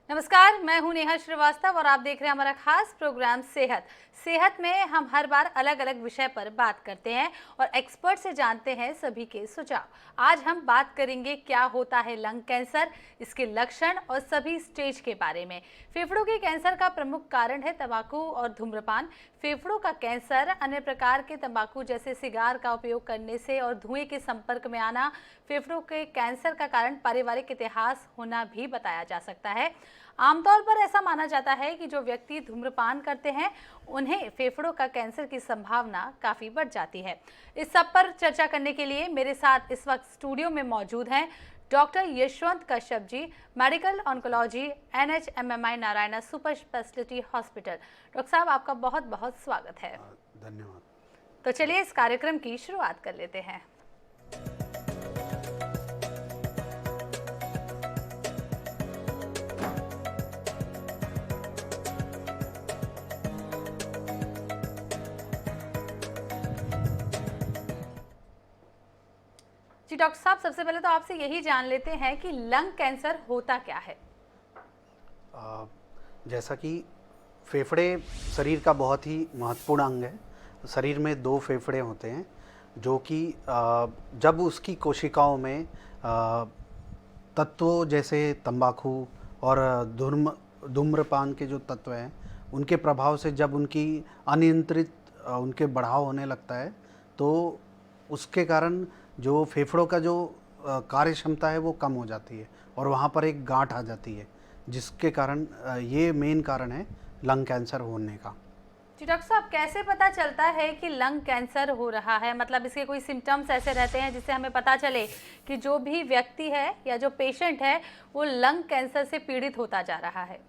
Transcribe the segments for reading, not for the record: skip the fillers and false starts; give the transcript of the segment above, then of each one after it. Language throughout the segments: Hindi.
नमस्कार, मैं हूं नेहा श्रीवास्तव और आप देख रहे हैं हमारा खास प्रोग्राम सेहत में हम हर बार अलग अलग विषय पर बात करते हैं और एक्सपर्ट से जानते हैं सभी के सुझाव। आज हम बात करेंगे क्या होता है लंग कैंसर, इसके लक्षण और सभी स्टेज के बारे में। फेफड़ों के कैंसर का प्रमुख कारण है तंबाकू और धूम्रपान। फेफड़ों का कैंसर अन्य प्रकार के तंबाकू जैसे सिगार का उपयोग करने से और धुएं के संपर्क में आना फेफड़ों के कैंसर का कारण पारिवारिक इतिहास होना भी बताया जा सकता है। आमतौर पर ऐसा माना जाता है कि जो व्यक्ति धूम्रपान करते हैं उन्हें फेफड़ों का कैंसर की संभावना काफ़ी बढ़ जाती है। इस सब पर चर्चा करने के लिए मेरे साथ इस वक्त स्टूडियो में मौजूद हैं doctor Yashwant Kashyap ji, medical oncology, NHMMI Narayana super speciality hospital. Doctor साहब, आपका बहुत बहुत स्वागत है। धन्यवाद। तो चलिए इस कार्यक्रम की शुरुआत कर लेते हैं। जी डॉक्टर साहब, सबसे पहले तो आपसे यही जान लेते हैं कि लंग कैंसर होता क्या है। जैसा कि फेफड़े शरीर का बहुत ही महत्वपूर्ण अंग है। शरीर में दो फेफड़े होते हैं जो कि जब उसकी कोशिकाओं में तत्वों जैसे तंबाकू और धूम्रपान के जो तत्व हैं उनके प्रभाव से जब उनकी अनियंत्रित उनके बढ़ाव होने लगता है तो उसके कारण जो फेफड़ों का जो कार्य क्षमता है वो कम हो जाती है और वहाँ पर एक गांठ आ जाती है, जिसके कारण ये मेन कारण है लंग कैंसर होने का। जी डॉक्टर साहब, कैसे पता चलता है कि लंग कैंसर हो रहा है? मतलब इसके कोई सिम्टम्स ऐसे रहते हैं जिससे हमें पता चले कि जो भी व्यक्ति है या जो पेशेंट है वो लंग कैंसर से पीड़ित होता जा रहा है?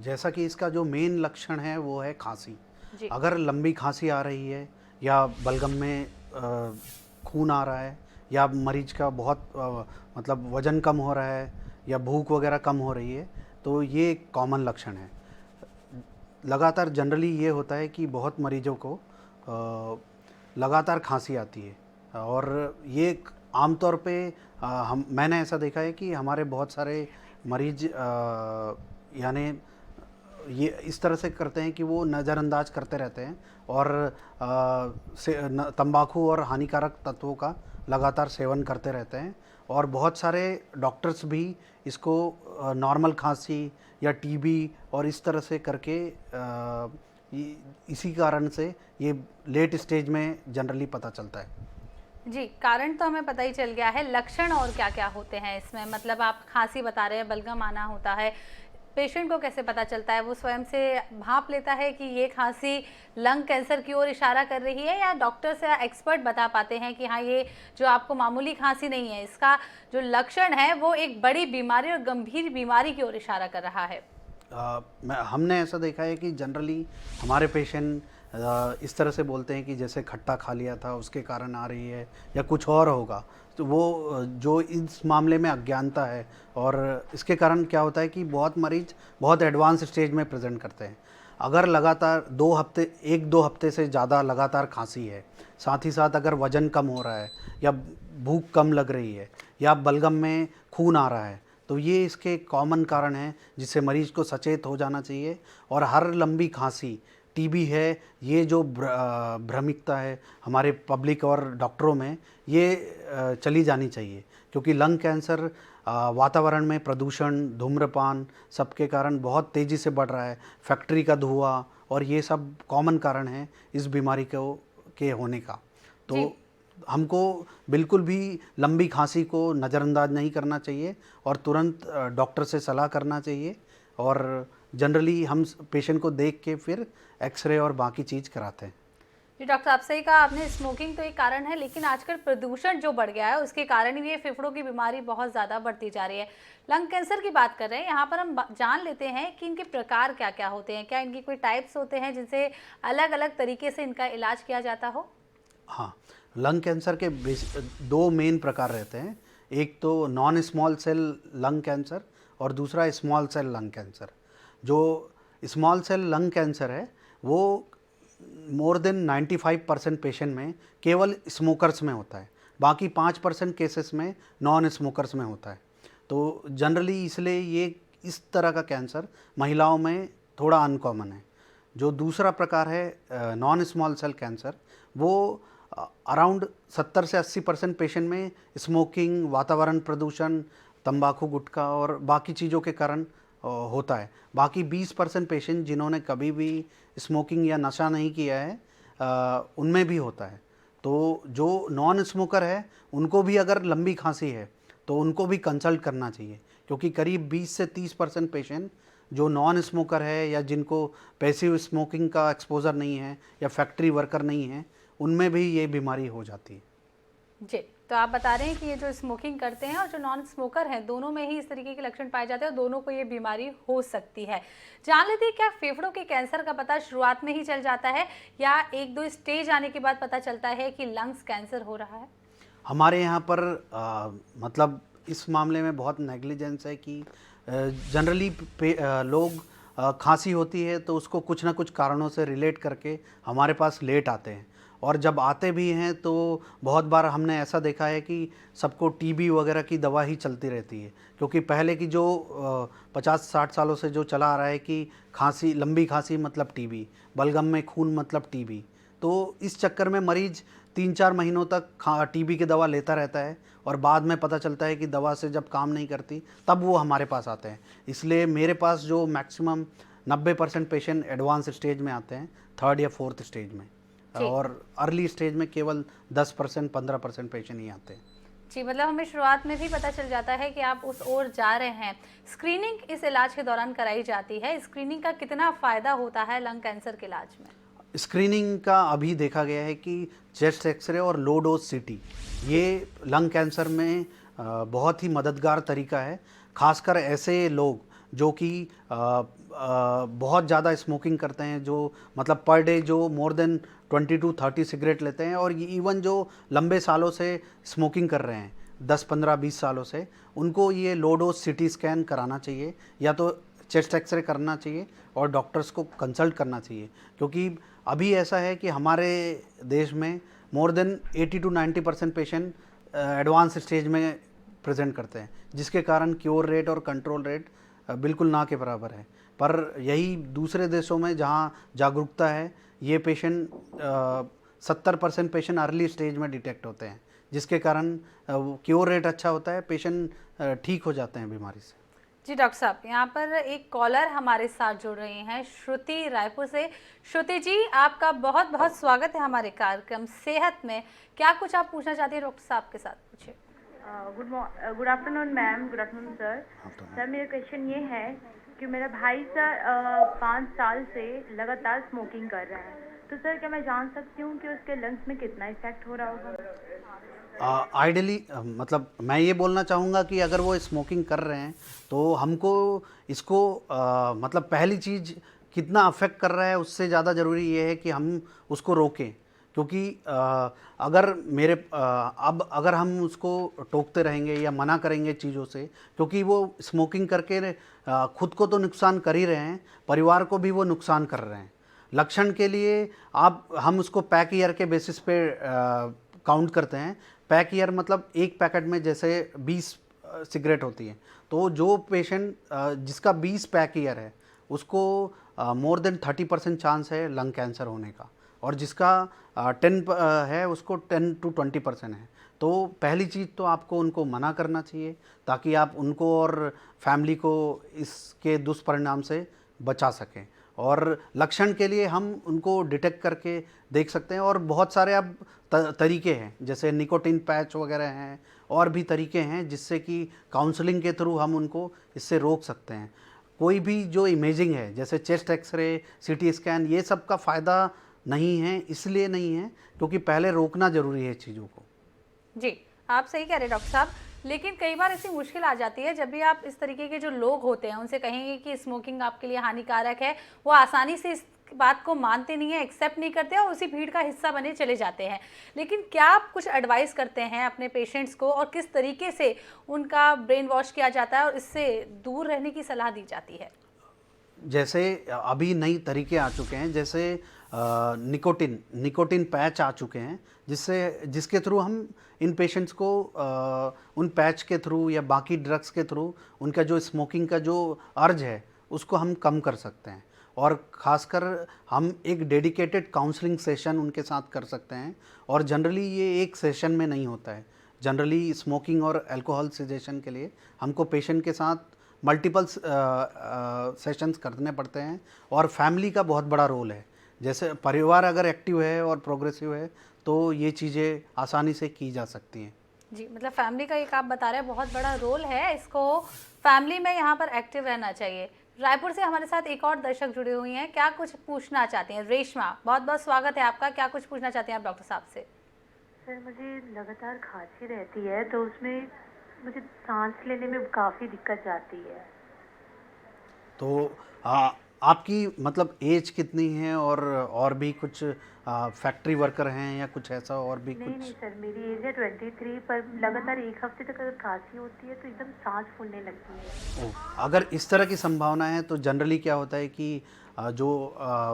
जैसा कि इसका जो मेन लक्षण है वो है खांसी। जी। अगर लंबी खांसी आ रही है या बलगम में खून आ रहा है या मरीज का बहुत मतलब वज़न कम हो रहा है या भूख वगैरह कम हो रही है तो ये एक कॉमन लक्षण है। लगातार जनरली ये होता है कि बहुत मरीजों को लगातार खांसी आती है और ये आमतौर पे मैंने ऐसा देखा है कि हमारे बहुत सारे मरीज यानी ये इस तरह से करते हैं कि वो नज़रअंदाज करते रहते हैं और तंबाकू और हानिकारक तत्वों का लगातार सेवन करते रहते हैं और बहुत सारे डॉक्टर्स भी इसको नॉर्मल खांसी या टीबी और इस तरह से करके इसी कारण से ये लेट स्टेज में जनरली पता चलता है। जी, कारण तो हमें पता ही चल गया है। लक्षण और क्या क्या होते हैं इसमें? मतलब आप खांसी बता रहे हैं, बलगम आना होता है, पेशेंट को कैसे पता चलता है? वो स्वयं से भांप लेता है कि ये खांसी लंग कैंसर की ओर इशारा कर रही है, या डॉक्टर्स या एक्सपर्ट बता पाते हैं कि हाँ ये जो आपको मामूली खांसी नहीं है, इसका जो लक्षण है वो एक बड़ी बीमारी और गंभीर बीमारी की ओर इशारा कर रहा है? हमने ऐसा देखा है कि जनरली हमारे पेशेंट इस तरह से बोलते हैं कि जैसे खट्टा खा लिया था उसके कारण आ रही है या कुछ और होगा। तो वो जो इस मामले में अज्ञानता है और इसके कारण क्या होता है कि बहुत मरीज बहुत एडवांस स्टेज में प्रेजेंट करते हैं। अगर लगातार 1-2 हफ्ते से ज़्यादा लगातार खांसी है, साथ ही साथ अगर वज़न कम हो रहा है या भूख कम लग रही है या बलगम में खून आ रहा है, तो ये इसके कॉमन कारण हैं जिससे मरीज को सचेत हो जाना चाहिए। और हर लंबी खांसी टीबी है, ये जो भ्रमिकता है हमारे पब्लिक और डॉक्टरों में, ये चली जानी चाहिए क्योंकि लंग कैंसर वातावरण में प्रदूषण, धूम्रपान सबके कारण बहुत तेज़ी से बढ़ रहा है। फैक्ट्री का धुआं और ये सब कॉमन कारण है इस बीमारी के होने का। तो हमको बिल्कुल भी लंबी खांसी को नज़रअंदाज नहीं करना चाहिए और तुरंत डॉक्टर से सलाह करना चाहिए और जनरली हम पेशेंट को देख के फिर एक्सरे और बाकी चीज़ कराते हैं। जी डॉक्टर, आप सही कहा आपने, स्मोकिंग तो एक कारण है, लेकिन आजकल प्रदूषण जो बढ़ गया है उसके कारण भी ये फेफड़ों की बीमारी बहुत ज़्यादा बढ़ती जा रही है। लंग कैंसर की बात कर रहे हैं, यहाँ पर हम जान लेते हैं कि इनके प्रकार क्या क्या होते हैं। क्या इनकी कोई टाइप्स होते हैं जिनसे अलग अलग तरीके से इनका इलाज किया जाता हो? हाँ, लंग कैंसर के दो मेन प्रकार रहते हैं। एक तो non small cell lung cancer और दूसरा स्मॉल सेल लंग कैंसर। जो स्मॉल सेल लंग कैंसर है वो मोर देन 95% पेशेंट में केवल स्मोकर्स में होता है, बाकी 5% केसेस में नॉन स्मोकर्स में होता है। तो जनरली इसलिए ये इस तरह का कैंसर महिलाओं में थोड़ा अनकॉमन है। जो दूसरा प्रकार है नॉन स्मॉल सेल कैंसर, वो अराउंड 70 से 80% पेशेंट में स्मोकिंग, वातावरण प्रदूषण, तंबाकू, गुटखा और बाकी चीज़ों के कारण होता है। बाकी 20% पेशेंट जिन्होंने कभी भी स्मोकिंग या नशा नहीं किया है उनमें भी होता है। तो जो नॉन स्मोकर है उनको भी अगर लंबी खांसी है तो उनको भी कंसल्ट करना चाहिए, क्योंकि करीब 20 से 30% पेशेंट जो नॉन स्मोकर है या जिनको पैसिव स्मोकिंग का एक्सपोज़र नहीं है या फैक्ट्री वर्कर नहीं है, उनमें भी ये बीमारी हो जाती है। जी, तो आप बता रहे हैं कि ये जो स्मोकिंग करते हैं और जो नॉन स्मोकर हैं, दोनों में ही इस तरीके के लक्षण पाए जाते हैं और दोनों को ये बीमारी हो सकती है। जान लेते हैं, क्या फेफड़ों के कैंसर का पता शुरुआत में ही चल जाता है या 1-2 स्टेज आने के बाद पता चलता है कि लंग्स कैंसर हो रहा है? हमारे यहाँ पर मतलब इस मामले में बहुत नेग्लिजेंस है कि जनरली लोग खांसी होती है तो उसको कुछ ना कुछ कारणों से रिलेट करके हमारे पास लेट आते हैं, और जब आते भी हैं तो बहुत बार हमने ऐसा देखा है कि सबको टीबी वगैरह की दवा ही चलती रहती है, क्योंकि पहले की जो 50-60 सालों से जो चला आ रहा है कि खांसी, लंबी खांसी मतलब टीबी, बलगम में खून मतलब टीबी। तो इस चक्कर में मरीज 3-4 महीनों तक टीबी की दवा लेता रहता है और बाद में पता चलता है कि दवा से जब काम नहीं करती तब वो हमारे पास आते हैं। इसलिए मेरे पास जो मैक्सिमम 90% पेशेंट एडवांस स्टेज में आते हैं, 3rd या 4th स्टेज में, और अर्ली स्टेज में केवल 10% 15% पेशेंट ही आते हैं। जी, मतलब हमें शुरुआत में भी पता चल जाता है कि आप उस ओर जा रहे हैं। स्क्रीनिंग इस इलाज के दौरान कराई जाती है। स्क्रीनिंग का कितना फ़ायदा होता है लंग कैंसर के इलाज में? स्क्रीनिंग का अभी देखा गया है कि चेस्ट एक्सरे और लो डोज सीटी ये लंग कैंसर में बहुत ही मददगार तरीका है। खासकर ऐसे लोग जो कि बहुत ज़्यादा स्मोकिंग करते हैं, जो मतलब पर डे जो मोर देन 20 to 30 सिगरेट लेते हैं, और इवन जो लंबे सालों से स्मोकिंग कर रहे हैं 10, 15, 20 सालों से, उनको ये लो डोज सीटी स्कैन कराना चाहिए या तो चेस्ट एक्सरे करना चाहिए और डॉक्टर्स को कंसल्ट करना चाहिए। क्योंकि अभी ऐसा है कि हमारे देश में more than 80 to 90% patient advance stage में प्रेजेंट करते हैं, जिसके कारण क्योर रेट और कंट्रोल रेट बिल्कुल ना के बराबर है। पर यही दूसरे देशों में जहाँ जागरूकता है, ये पेशेंट 70% पेशेंट अर्ली स्टेज में डिटेक्ट होते हैं, जिसके कारण क्योर रेट अच्छा होता है, पेशेंट ठीक हो जाते हैं बीमारी से। जी डॉक्टर साहब, यहाँ पर एक कॉलर हमारे साथ जुड़ रही हैं, श्रुति रायपुर से। श्रुति जी, आपका बहुत बहुत स्वागत है हमारे कार्यक्रम सेहत में। क्या कुछ आप पूछना चाहती हैं डॉक्टर साहब के साथ? पूछिए। Good afternoon ma'am, good afternoon sir. Sir, मेरा क्वेश्चन ये है कि मेरा भाई सर 5 साल से लगातार स्मोकिंग कर रहा है, तो सर क्या मैं जान सकती हूँ कि उसके लंग्स में कितना इफेक्ट हो रहा होगा? आइडियली मतलब मैं ये बोलना चाहूँगा कि अगर वो स्मोकिंग कर रहे हैं तो हमको इसको मतलब पहली चीज़ कितना अफेक्ट कर रहा है उससे ज़्यादा ज़रूरी ये है कि हम उसको रोकें। क्योंकि अब अगर हम उसको टोकते रहेंगे या मना करेंगे चीज़ों से, क्योंकि वो स्मोकिंग करके खुद को तो नुकसान कर ही रहे हैं, परिवार को भी वो नुकसान कर रहे हैं। लक्षण के लिए हम उसको पैक ईयर के बेसिस पे काउंट करते हैं। पैक ईयर मतलब एक पैकेट में जैसे 20 सिगरेट होती है, तो जो पेशेंट जिसका 20 पैक ईयर है उसको मोर देन 30% चांस है लंग कैंसर होने का, और जिसका 10 है उसको 10 to 20% है। तो पहली चीज़ तो आपको उनको मना करना चाहिए ताकि आप उनको और फैमिली को इसके दुष्परिणाम से बचा सकें। और लक्षण के लिए हम उनको डिटेक्ट करके देख सकते हैं, और बहुत सारे अब तरीके हैं, जैसे निकोटिन पैच वगैरह हैं, और भी तरीके हैं जिससे कि काउंसलिंग के थ्रू हम उनको इससे रोक सकते हैं। कोई भी जो इमेजिंग है जैसे चेस्ट एक्सरे, सीटी स्कैन, ये सब का फ़ायदा नहीं है, इसलिए नहीं है क्योंकि पहले रोकना ज़रूरी है चीज़ों को। जी, आप सही कह रहे हैं डॉक्टर साहब, लेकिन कई बार ऐसी मुश्किल आ जाती है जब भी आप इस तरीके के जो लोग होते हैं उनसे कहेंगे कि स्मोकिंग आपके लिए हानिकारक है, वो आसानी से इस बात को मानते नहीं है, एक्सेप्ट नहीं करते और उसी भीड़ का हिस्सा बने चले जाते हैं। लेकिन क्या आप कुछ एडवाइस करते हैं अपने पेशेंट्स को, और किस तरीके से उनका ब्रेन वॉश किया जाता है और इससे दूर रहने की सलाह दी जाती है? जैसे अभी नई तरीके आ चुके हैं, जैसे निकोटिन पैच आ चुके हैं, जिसके थ्रू हम इन पेशेंट्स को उन पैच के थ्रू या बाकी ड्रग्स के थ्रू उनका जो स्मोकिंग का जो अर्ज है उसको हम कम कर सकते हैं। और ख़ासकर हम एक डेडिकेटेड काउंसलिंग सेशन उनके साथ कर सकते हैं। और जनरली ये एक सेशन में नहीं होता है, जनरली स्मोकिंग और अल्कोहल सेजेशन के लिए हमको पेशेंट के साथ मल्टीपल सेशंस करने पड़ते हैं। और फैमिली का बहुत बड़ा रोल है, जैसे परिवार अगर एक्टिव है और प्रोग्रेसिव है तो ये चीज़ें आसानी से की जा सकती हैं। जी, मतलब फैमिली का एक आप बता रहे हैं बहुत बड़ा रोल है, इसको फैमिली में यहाँ पर एक्टिव रहना चाहिए। रायपुर से हमारे साथ एक और दर्शक जुड़ी हुई हैं, क्या कुछ पूछना चाहती हैं? रेशमा, बहुत बहुत स्वागत है आपका, क्या कुछ पूछना चाहती हैं आप डॉक्टर साहब से? सर मुझे लगातार खांसी रहती है, तो उसमें मुझे सांस लेने में काफ़ी दिक्कत आती है। तो आपकी मतलब एज कितनी है, और भी कुछ फैक्ट्री वर्कर हैं या कुछ ऐसा और भी नहीं कुछ? नहीं सर, मेरी एज है 23, पर लगातार 1 हफ्ते तक अगर खांसी होती है तो एकदम सांस फूलने लगती है। अगर इस तरह की संभावना है तो जनरली क्या होता है कि जो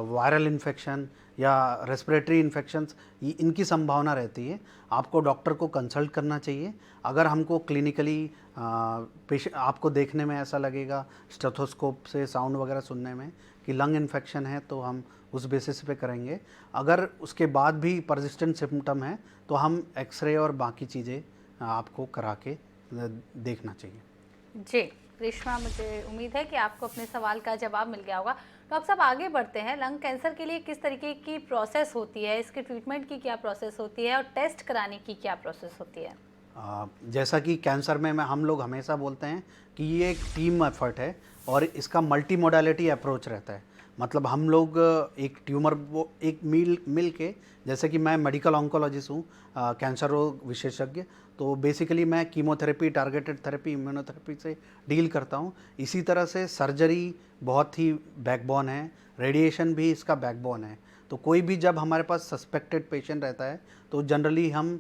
वायरल इन्फेक्शन या रेस्पिरेटरी इन्फेक्शंस इनकी संभावना रहती है, आपको डॉक्टर को कंसल्ट करना चाहिए। अगर हमको क्लिनिकली पेशेंट आपको देखने में ऐसा लगेगा स्टेथोस्कोप से साउंड वगैरह सुनने में कि लंग इन्फेक्शन है तो हम उस बेसिस पे करेंगे। अगर उसके बाद भी परसिस्टेंट सिम्टम है तो हम एक्सरे और बाकी चीज़ें आपको करा के देखना चाहिए। जी रेशमा, मुझे उम्मीद है कि आपको अपने सवाल का जवाब मिल गया होगा। डॉक्टर साहब आगे बढ़ते हैं, लंग कैंसर के लिए किस तरीके की प्रोसेस होती है, इसके ट्रीटमेंट की क्या प्रोसेस होती है और टेस्ट कराने की क्या प्रोसेस होती है? जैसा कि कैंसर में हम लोग हमेशा बोलते हैं कि ये एक टीम एफर्ट है और इसका मल्टी मोडालिटी अप्रोच रहता है। मतलब हम लोग एक ट्यूमर वो एक मिल के, जैसे कि मैं मेडिकल ऑन्कोलॉजिस्ट हूँ, कैंसर रोग विशेषज्ञ, तो बेसिकली मैं कीमोथेरेपी, टारगेटेड थेरेपी, इम्यूनोथेरेपी से डील करता हूँ। इसी तरह से सर्जरी बहुत ही बैकबोन है, रेडिएशन भी इसका बैकबोन है। तो कोई भी जब हमारे पास सस्पेक्टेड पेशेंट रहता है तो जनरली हम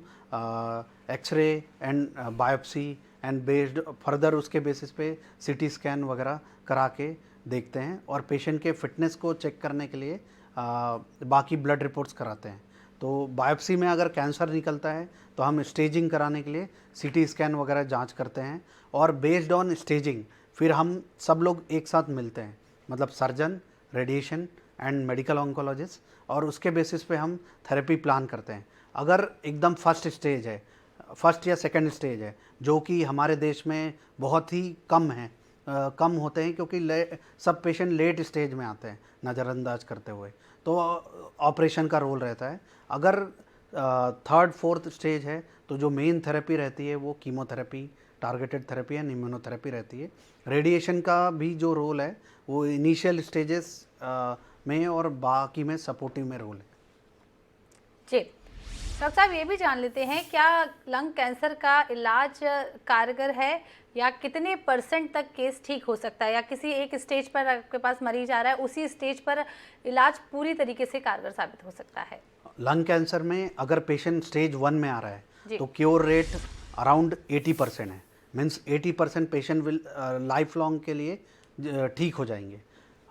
x-ray and biopsy and based further उसके बेसिस पे सीटी स्कैन वगैरह करा के देखते हैं और पेशेंट के फिटनेस को चेक करने के लिए बाकी ब्लड रिपोर्ट्स कराते हैं। तो बायोप्सी में अगर कैंसर निकलता है तो हम स्टेजिंग कराने के लिए सीटी स्कैन वगैरह जांच करते हैं और बेस्ड ऑन स्टेजिंग फिर हम सब लोग एक साथ मिलते हैं, मतलब surgeon, radiation and medical oncologist, और उसके बेसिस पे हम थेरेपी प्लान करते हैं। अगर एकदम फर्स्ट स्टेज है, फर्स्ट या सेकंड स्टेज है, जो कि हमारे देश में बहुत ही कम है, कम होते हैं क्योंकि सब पेशेंट लेट स्टेज में आते हैं नज़रअंदाज करते हुए, तो ऑपरेशन का रोल रहता है। अगर थर्ड फोर्थ स्टेज है तो जो मेन थेरेपी रहती है वो chemotherapy, targeted therapy and immunotherapy रहती है। रेडिएशन का भी जो रोल है वो इनिशियल स्टेजेस में और बाकी में सपोर्टिव में रोल है। जी डॉक्टर साहब, ये भी जान लेते हैं, क्या लंग कैंसर का इलाज कारगर है या कितने % तक केस ठीक हो सकता है, या किसी एक स्टेज पर आपके पास मरीज आ रहा है उसी स्टेज पर इलाज पूरी तरीके से कारगर साबित हो सकता है? लंग कैंसर में अगर पेशेंट स्टेज 1 में आ रहा है तो क्योर रेट अराउंड 80% है। Means 80% patient will life long के लिए ठीक हो जाएंगे।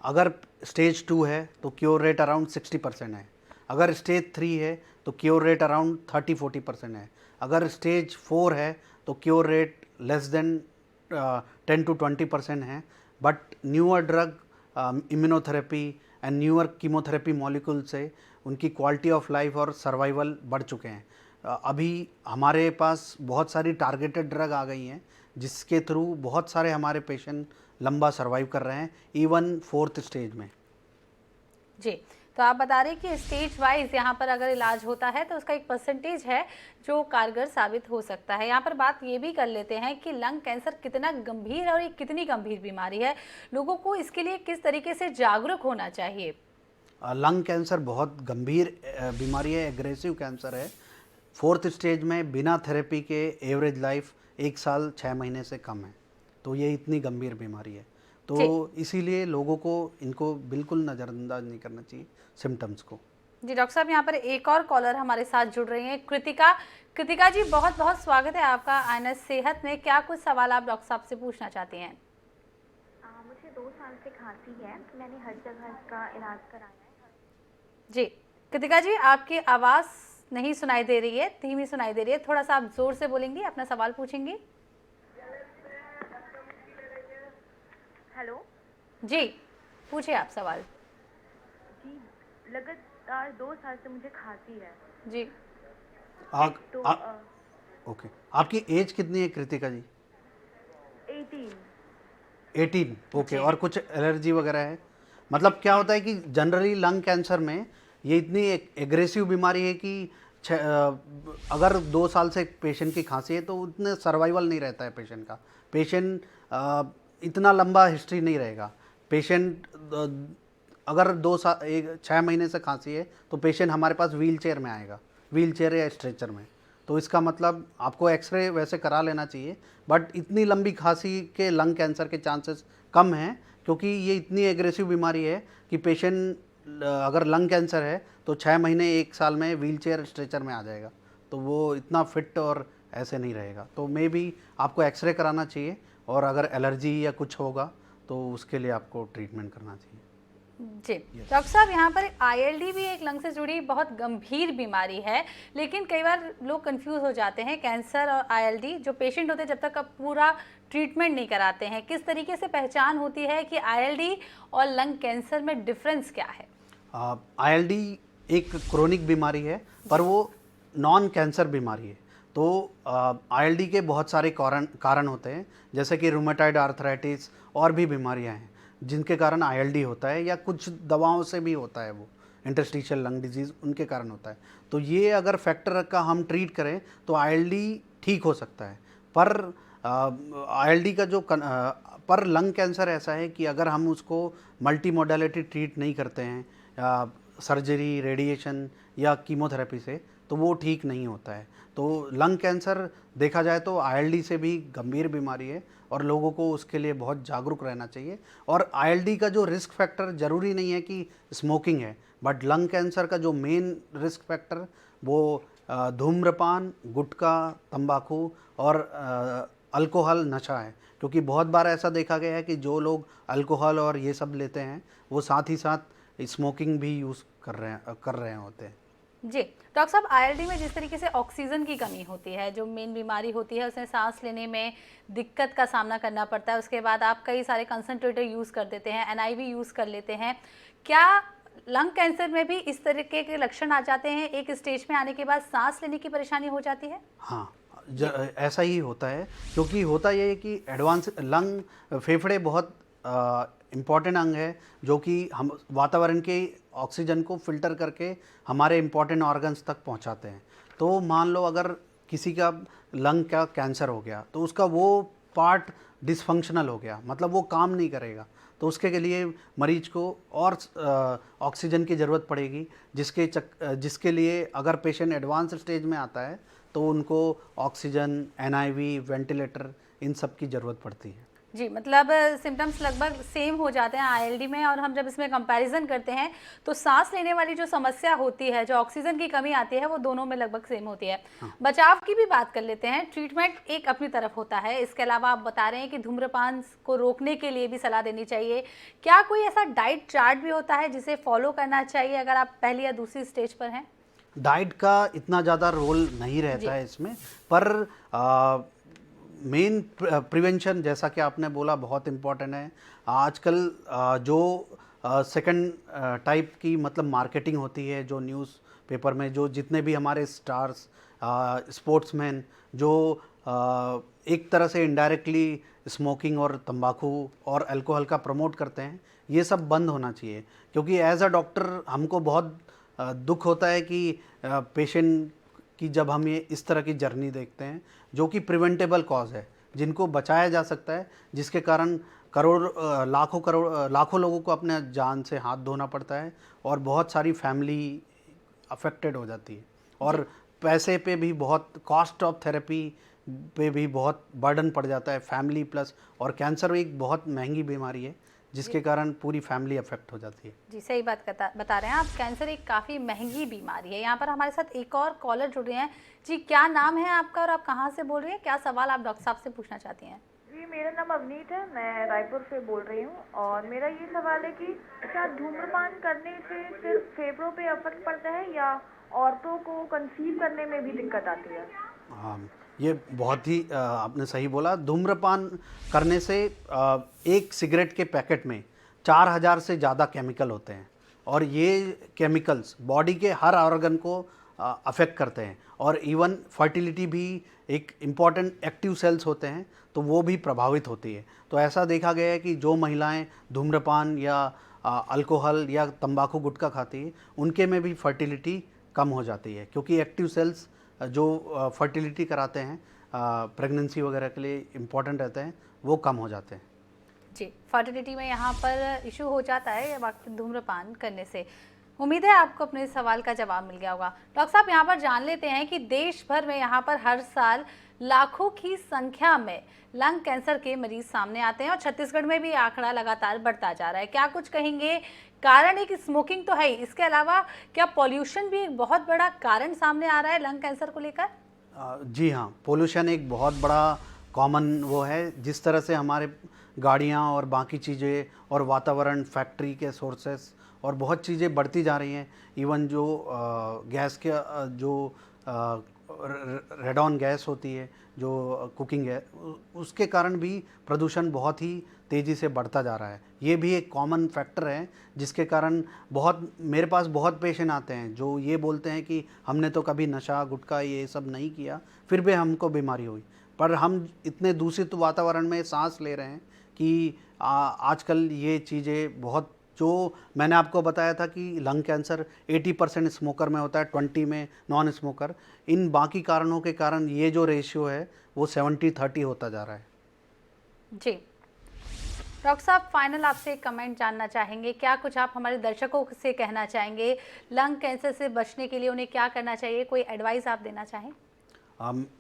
अगर स्टेज 2 है तो क्योर रेट अराउंड 60% है। अगर स्टेज 3 है तो क्योर रेट अराउंड 30-40% है। अगर स्टेज 4 है तो cure rate less than 10 to 20% है। But newer drug, immunotherapy and newer chemotherapy molecule से उनकी क्वालिटी ऑफ लाइफ और सर्वाइवल बढ़ चुके हैं। अभी हमारे पास बहुत सारी टारगेटेड ड्रग आ गई हैं जिसके थ्रू बहुत सारे हमारे पेशेंट लंबा सर्वाइव कर रहे हैं, इवन 4th स्टेज में। जी, तो आप बता रहे हैं कि स्टेज वाइज यहाँ पर अगर इलाज होता है तो उसका एक % है जो कारगर साबित हो सकता है। यहाँ पर बात ये भी कर लेते हैं कि लंग कैंसर कितना गंभीर है और ये कितनी गंभीर बीमारी है, लोगों को इसके लिए किस तरीके से जागरूक होना चाहिए? लंग कैंसर बहुत गंभीर बीमारी है, एग्रेसिव कैंसर है। 4th स्टेज में बिना थेरेपी के एवरेज लाइफ 1 साल 6 महीने से कम है। तो ये इतनी गंभीर बीमारी है, तो इसीलिए लोगों को इनको बिल्कुल नज़रअंदाज नहीं करना चाहिए सिम्टम्स को। जी डॉक्टर साहब, यहाँ पर एक और कॉलर हमारे साथ जुड़ रही हैं, कृतिका। कृतिका जी, बहुत बहुत स्वागत है आपका आईएनएस सेहत में। क्या कुछ सवाल आप डॉक्टर साहब से पूछना चाहती हैं? मुझे 2 साल से खांसी है। मैंने हर जगह इसका इलाज कराया है। जी, कृतिका जी आपकी आवाज़ नहीं सुनाई दे रही है, धीमी सुनाई दे रही है। थोड़ा-सा आप ज़ोर से बोलेंगी, अपना सवाल पूछेंगी? हेलो जी, पूछिए आप सवाल। जी, लगातार 2 साल से मुझे खांसी है। जी। तो ओके, आपकी एज कितनी है कृतिका जी? 18। 18, ओके। जी। और कुछ एलर्जी वगैरह है? मतलब क्या होता है कि जनरली लंग कैंसर में ये इतनी एग्रेसिव बीमारी है कि अगर 2 साल से पेशेंट की खांसी है तो उतने सर्वाइवल नहीं रहता है पेशेंट का। पेशेंट इतना लंबा हिस्ट्री नहीं रहेगा। पेशेंट अगर 6 महीने से खांसी है तो पेशेंट हमारे पास व्हील चेयर में आएगा, व्हील चेयर या स्ट्रेचर में। तो इसका मतलब आपको एक्सरे वैसे करा लेना चाहिए, बट इतनी लंबी खांसी के लंग कैंसर के चांसेस कम हैं, क्योंकि ये इतनी एग्रेसिव बीमारी है कि पेशेंट अगर लंग कैंसर है तो 6 महीने 1 साल में व्हील चेयर स्ट्रेचर में आ जाएगा। तो वो इतना फिट और ऐसे नहीं रहेगा। तो मे बी आपको एक्सरे कराना चाहिए, और अगर एलर्जी या कुछ होगा तो उसके लिए आपको ट्रीटमेंट करना चाहिए। जी, डॉक्टर साहब यहाँ पर आईएलडी भी एक लंग से जुड़ी बहुत गंभीर बीमारी है, लेकिन कई बार लोग कंफ्यूज हो जाते हैं। कैंसर और आईएलडी जो पेशेंट होते हैं जब तक आप पूरा ट्रीटमेंट नहीं कराते हैं, किस तरीके से पहचान होती है कि आईएलडी और लंग कैंसर में डिफरेंस क्या है? आईएलडी एक क्रोनिक बीमारी है, पर वो नॉन कैंसर बीमारी है। तो आईएलडी के बहुत सारे कारण होते हैं, जैसे कि रूमेटॉइड आर्थराइटिस और भी बीमारियां हैं जिनके कारण आईएलडी होता है, या कुछ दवाओं से भी होता है, वो इंटरस्टिशियल लंग डिजीज़ उनके कारण होता है। तो ये अगर फैक्टर का हम ट्रीट करें तो आईएलडी ठीक हो सकता है। पर आईएलडी का पर लंग कैंसर ऐसा है कि अगर हम उसको मल्टी मोडालिटी ट्रीट नहीं करते हैं, सर्जरी, रेडिएशन या कीमोथेरेपी से, तो वो ठीक नहीं होता है। तो लंग कैंसर देखा जाए तो आईएलडी से भी गंभीर बीमारी है, और लोगों को उसके लिए बहुत जागरूक रहना चाहिए। और आईएलडी का जो रिस्क फैक्टर ज़रूरी नहीं है कि स्मोकिंग है, बट लंग कैंसर का जो मेन रिस्क फैक्टर वो धूम्रपान, गुटखा, तंबाकू और अल्कोहल, नशा है। क्योंकि बहुत बार ऐसा देखा गया है कि जो लोग अल्कोहल और ये सब लेते हैं वो साथ ही साथ स्मोकिंग भी यूज़ कर रहे होते हैं। जी, डॉक्टर साहब आईएलडी में जिस तरीके से ऑक्सीजन की कमी होती है, जो मेन बीमारी होती है, उसमें सांस लेने में दिक्कत का सामना करना पड़ता है। उसके बाद आप कई सारे कंसंट्रेटर यूज़ कर देते हैं, एनआईवी यूज़ कर लेते हैं। क्या लंग कैंसर में भी इस तरीके के लक्षण आ जाते हैं, एक स्टेज में आने के बाद सांस लेने की परेशानी हो जाती है? हाँ, ऐसा ही होता है, क्योंकि होता ये है कि एडवांस लंग, फेफड़े बहुत इम्पॉर्टेंट अंग है, जो कि हम वातावरण के ऑक्सीजन को फिल्टर करके हमारे इम्पॉर्टेंट ऑर्गन्स तक पहुंचाते हैं। तो मान लो अगर किसी का लंग का कैंसर हो गया तो उसका वो पार्ट डिसफंक्शनल हो गया, मतलब वो काम नहीं करेगा, तो उसके लिए मरीज को और ऑक्सीजन की ज़रूरत पड़ेगी, जिसके लिए अगर पेशेंट एडवांस स्टेज में आता है तो उनको ऑक्सीजन, एनआईवी, वेंटिलेटर, इन सब की ज़रूरत पड़ती है। जी, मतलब सिम्टम्स लगभग सेम हो जाते हैं आईएलडी में, और हम जब इसमें कंपैरिजन करते हैं तो सांस लेने वाली जो समस्या होती है, जो ऑक्सीजन की कमी आती है, वो दोनों में लगभग सेम होती है। हाँ। बचाव की भी बात कर लेते हैं। ट्रीटमेंट एक अपनी तरफ होता है, इसके अलावा आप बता रहे हैं कि धूम्रपान को रोकने के लिए भी सलाह देनी चाहिए। क्या कोई ऐसा डाइट चार्ट भी होता है जिसे फॉलो करना चाहिए अगर आप पहली या दूसरी स्टेज पर हैं? डाइट का इतना ज़्यादा रोल नहीं रहता है इसमें, पर मेन प्रिवेंशन, जैसा कि आपने बोला, बहुत इम्पॉर्टेंट है। आजकल जो सेकंड टाइप की मतलब मार्केटिंग होती है, जो न्यूज़ पेपर में जो जितने भी हमारे स्टार्स, स्पोर्ट्समैन जो एक तरह से इनडायरेक्टली स्मोकिंग और तंबाकू और अल्कोहल का प्रमोट करते हैं, ये सब बंद होना चाहिए। क्योंकि एज अ डॉक्टर हमको बहुत दुख होता है कि पेशेंट कि जब हम ये इस तरह की जर्नी देखते हैं जो कि प्रिवेंटेबल कॉज है, जिनको बचाया जा सकता है, जिसके कारण लाखों लोगों को अपने जान से हाथ धोना पड़ता है, और बहुत सारी फैमिली अफेक्टेड हो जाती है, और पैसे पे भी बहुत, कॉस्ट ऑफ थेरेपी पे भी बहुत बर्डन पड़ जाता है फैमिली प्लस। और कैंसर एक बहुत महंगी बीमारी है जिसके कारण पूरी फैमिली अफेक्ट हो जाती है। जी, सही बात बता रहे हैं आप। कैंसर एक काफ़ी महंगी बीमारी है। यहाँ पर हमारे साथ एक और कॉलर जुड़ रहे हैं। जी, क्या नाम है आपका और आप कहाँ से बोल रहे हैं? क्या सवाल आप डॉक्टर साहब से पूछना चाहती हैं? जी, मेरा नाम अवनीत है, मैं रायपुर से बोल रही हूँ और मेरा ये सवाल है कि क्या धूम्रपान करने से सिर्फ फेफड़ों पे इफेक्ट पड़ता है या औरतों को कंसीव करने में भी दिक्कत आती है? हाँ, ये बहुत ही आपने सही बोला। धूम्रपान करने से एक सिगरेट के पैकेट में 4000 से ज़्यादा केमिकल होते हैं और ये केमिकल्स बॉडी के हर ऑर्गन को अफेक्ट करते हैं और इवन फर्टिलिटी भी एक इम्पॉर्टेंट एक्टिव सेल्स होते हैं तो वो भी प्रभावित होती है। तो ऐसा देखा गया है कि जो महिलाएं धूम्रपान या अल्कोहल या तंबाकू गुटखा खाती है उनके में भी फर्टिलिटी कम हो जाती है, क्योंकि एक्टिव सेल्स जो फर्टिलिटी कराते हैं प्रेगनेंसी वगैरह के लिए इम्पॉर्टेंट रहते हैं वो कम हो जाते हैं। जी, फर्टिलिटी में यहाँ पर इशू हो जाता है वक्त धूम्रपान करने से। उम्मीद है आपको अपने छवाल का जवाब मिल गया होगा। डॉक्टर साहब, यहाँ पर जान लेते हैं कि देश भर में यहाँ पर हर साल लाखों की संख्या में लंग कैंसर के मरीज सामने आते हैं और छत्तीसगढ़ में भी आंकड़ा लगातार बढ़ता जा रहा है। क्या कुछ कहेंगे? कारण एक स्मोकिंग तो है ही, इसके अलावा क्या पॉल्यूशन भी एक बहुत बड़ा कारण सामने आ रहा है लंग कैंसर को लेकर? जी हाँ, पोल्यूशन एक बहुत बड़ा कॉमन वो है। जिस तरह से हमारे गाड़ियाँ और बाकी चीज़ें और वातावरण, फैक्ट्री के सोर्सेस और बहुत चीज़ें बढ़ती जा रही हैं। इवन जो गैस के जो रेडॉन गैस होती है जो कुकिंग है उसके कारण भी प्रदूषण बहुत ही तेज़ी से बढ़ता जा रहा है। ये भी एक कॉमन फैक्टर है जिसके कारण मेरे पास बहुत पेशेंट आते हैं जो ये बोलते हैं कि हमने तो कभी नशा गुटखा ये सब नहीं किया फिर भी हमको बीमारी हुई। पर हम इतने दूषित वातावरण में सांस ले रहे हैं कि आजकल ये चीज़ें बहुत, जो मैंने आपको बताया था कि लंग कैंसर 80% स्मोकर में होता है, 20 में नॉन स्मोकर। इन बाकी कारणों के कारण ये जो रेशियो है वो 70-30 होता जा रहा है। जी डॉक्टर साहब, फाइनल आपसे एक कमेंट जानना चाहेंगे, क्या कुछ आप हमारे दर्शकों से कहना चाहेंगे? लंग कैंसर से बचने के लिए उन्हें क्या करना चाहिए? कोई एडवाइस आप देना चाहें?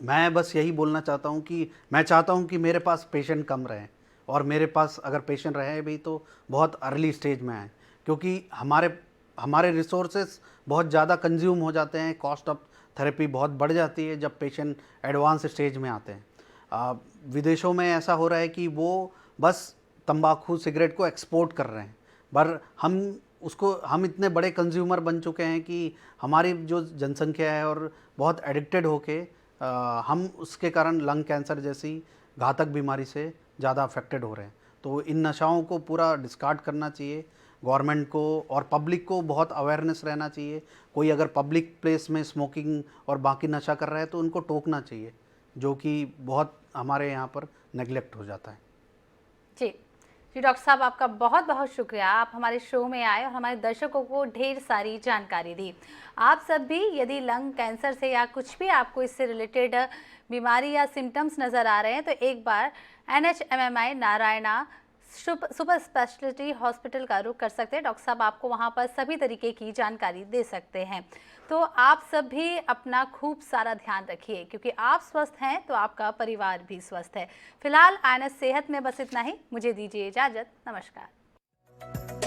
मैं बस यही बोलना चाहता हूँ कि मैं चाहता हूँ कि मेरे पास पेशेंट कम रहें और मेरे पास अगर पेशेंट रहे भी तो बहुत अर्ली स्टेज में आए, क्योंकि हमारे रिसोर्सेस बहुत ज़्यादा कंज्यूम हो जाते हैं। कॉस्ट ऑफ थेरेपी बहुत बढ़ जाती है जब पेशेंट एडवांस स्टेज में आते हैं। विदेशों में ऐसा हो रहा है कि वो बस तंबाकू सिगरेट को एक्सपोर्ट कर रहे हैं, पर हम इतने बड़े कंज्यूमर बन चुके हैं कि हमारी जो जनसंख्या है और बहुत एडिक्टेड होके हम उसके कारण लंग कैंसर जैसी घातक बीमारी से ज़्यादा अफेक्टेड हो रहे हैं। तो इन नशाओं को पूरा डिस्कार्ड करना चाहिए। गवर्नमेंट को और पब्लिक को बहुत अवेयरनेस रहना चाहिए। कोई अगर पब्लिक प्लेस में स्मोकिंग और बाकी नशा कर रहा है तो उनको टोकना चाहिए, जो कि बहुत हमारे यहाँ पर नेगलेक्ट हो जाता है। जी डॉक्टर साहब, आपका बहुत बहुत शुक्रिया। आप हमारे शो में आए और हमारे दर्शकों को ढेर सारी जानकारी दी। आप सब भी यदि लंग कैंसर से या कुछ भी आपको इससे रिलेटेड बीमारी या सिम्टम्स नज़र आ रहे हैं तो एक बार NHMMI Narayana super speciality hospital का रुख कर सकते हैं। डॉक्टर साहब आपको वहां पर सभी तरीके की जानकारी दे सकते हैं। तो आप सब भी अपना खूब सारा ध्यान रखिए, क्योंकि आप स्वस्थ हैं तो आपका परिवार भी स्वस्थ है। फिलहाल INS सेहत में बस इतना ही। मुझे दीजिए इजाज़त। नमस्कार।